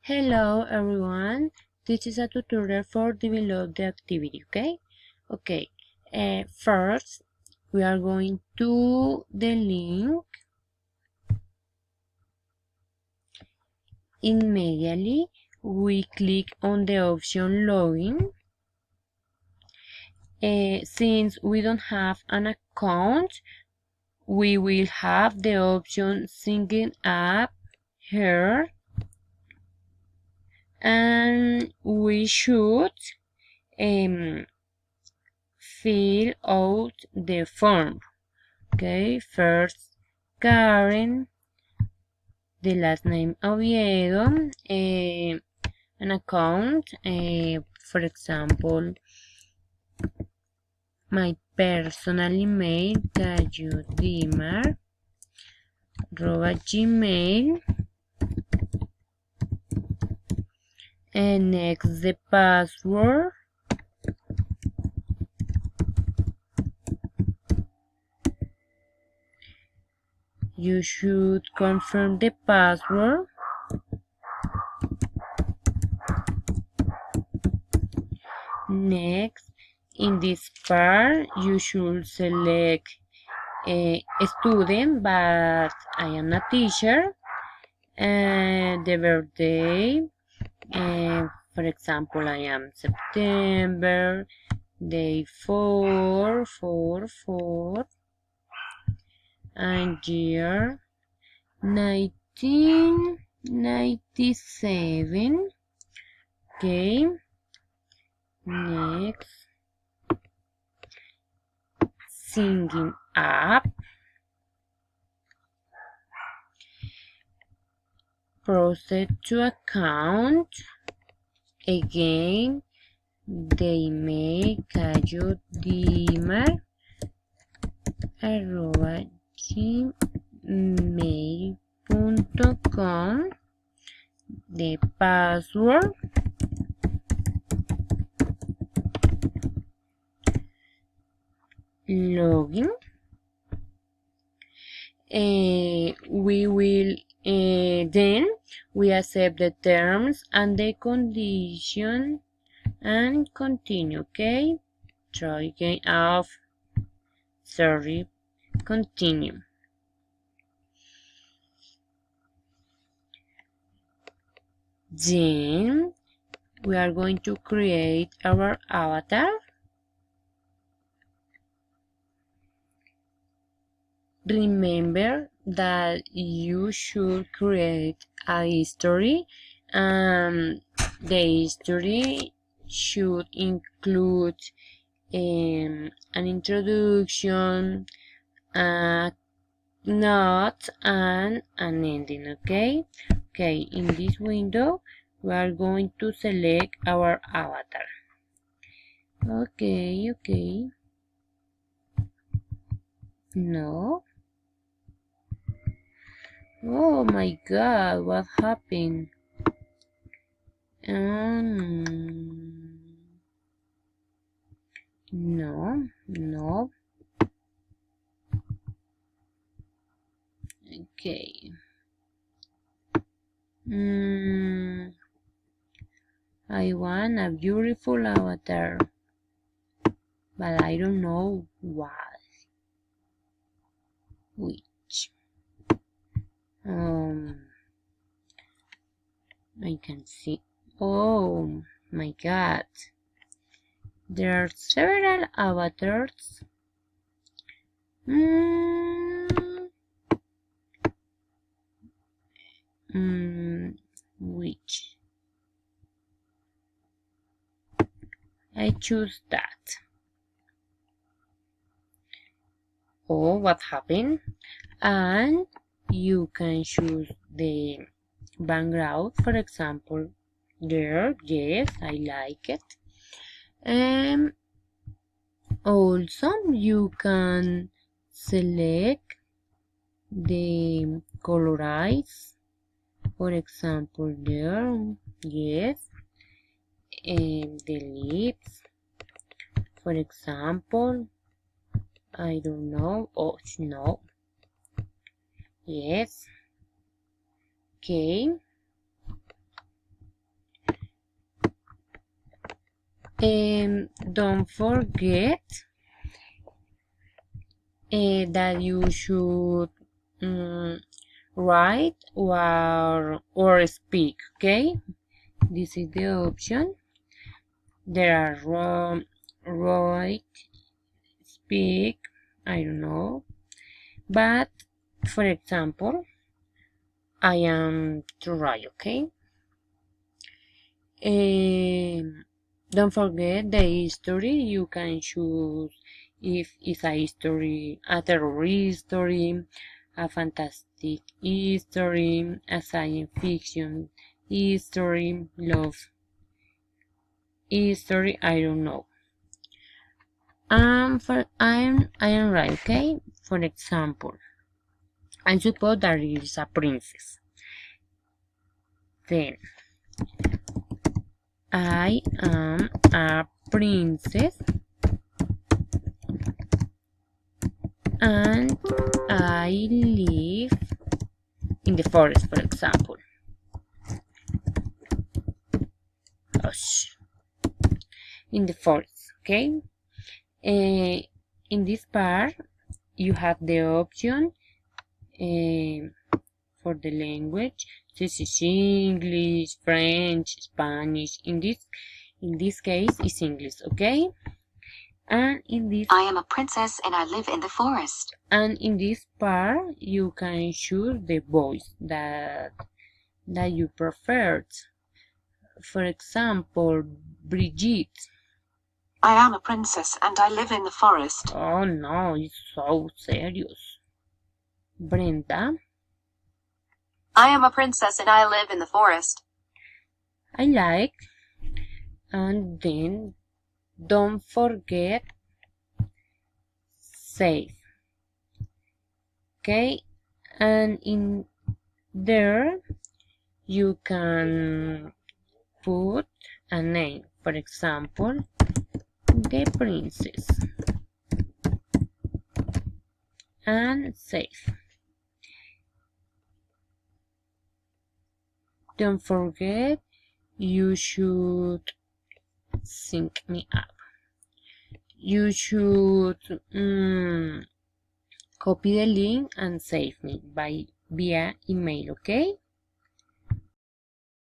Hello everyone, this is a tutorial for develop the activity, okay. First we are going to the link. Immediately we click on the option login. Since we don't have an account, we will have the option sign up here, and we should fill out the form. Okay, first Karen, the last name Oviedo, an account, for example, my personal email, cayudimar@gmail, and next the password. You should confirm the password. Next, in this part, you should select a student, but I am a teacher, and the birthday, for example, I am September, day 4, and year 1997. Okay, next, singing up, proceed to account. Again, the email cayudimar@gmail.com, the password, login. We will then we accept the terms and the condition and continue. Okay, try again off. Sorry, continue. Then we are going to create our avatar. Remember that you should create a history, and the history should include an introduction, a note, and an ending. Okay, in this window we are going to select our avatar. Okay, no. Oh my god, what happened? No. Okay. I want a beautiful avatar, but I don't know what. Which? I can see. Oh my god. There are several avatars. Which? I choose that. Oh, what happened? And you can choose the background, for example, there. Yes, I like it. Also, you can select the colorize, for example, there. Yes, and the lips, for example, I don't know. Oh no. Yes. Okay. Don't forget that you should write or speak, okay? This is the option. There are write, speak, I don't know. But for example, I am to write, okay? Don't forget the history. You can choose if it's a history, a terrorist story, a fantastic history, a science fiction history, love history, I don't know. I am right, okay? For example, I suppose that it is a princess. Then I am a princess and I live in the forest, for example. In the forest, okay? In this part, you have the option for the language. This is English, French, Spanish. In this case, it's English, okay? And in this, I am a princess and I live in the forest. And in this part, you can choose the voice that you preferred. For example, Brigitte. I am a princess and I live in the forest. Oh no, it's so serious. Brenda. I am a princess and I live in the forest. I like. And then don't forget save. Okay, and in there you can put a name. For example, the princess, and save. Don't forget, you should sync me up. You should copy the link and save me via email, okay?